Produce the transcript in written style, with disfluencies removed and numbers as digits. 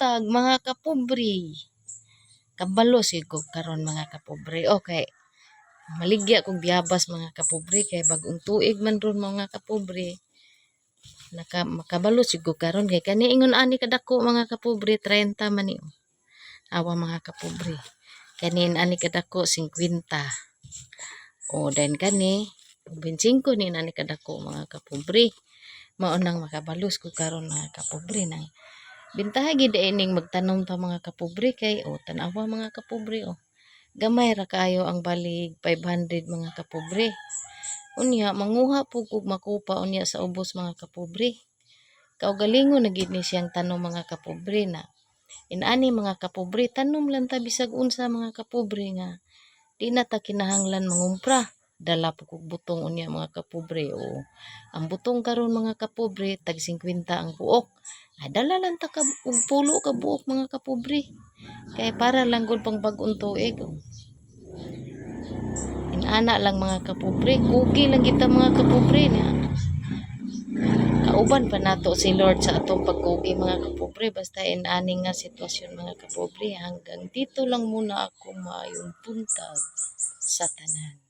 buntag mga kapobre. Kabalo sigog karon mga kapobre. Okay. Maligya kog biyabas mga kapobre kay bagong tuig man ron mga kapobre. Makabalo sigog karon kay kani ingon ani kadako mga kapobre 30 man ni. Awa mga kapobre. Kanin ani kadako 50. O then kani 25 ni ani kadako mga kapobre. Mao nang makabalos ko karon mga kapobre nang bintaha gid ining magtanom ta mga kapobre kay o tan-awa mga kapobre o. Gamay ra kayo ang balig 500 mga kapobre. Unya manguha po kog makupa unya sa ubos mga kapobre. Kaugalingon na gid ni siyang tanom mga kapobre na inani mga kapobre tanom lang ta bisag unsa mga kapobre nga di na ta kinahanglan mangumpra. Dala po kog butong unya mga kapobre o ang butong karon mga kapobre tag 50 ang buok. Dala lang ta ka og pulo ka buok mga kapobre. Kay para lang gud pang bag-ong tuig. Inana lang mga kapobre, kugi lang kita mga kapobre na. Kauban pa nato si Lord sa atong pagkugi mga kapobre basta inani nga sitwasyon mga kapobre hanggang dito lang muna ako maayong buntag sa tanan.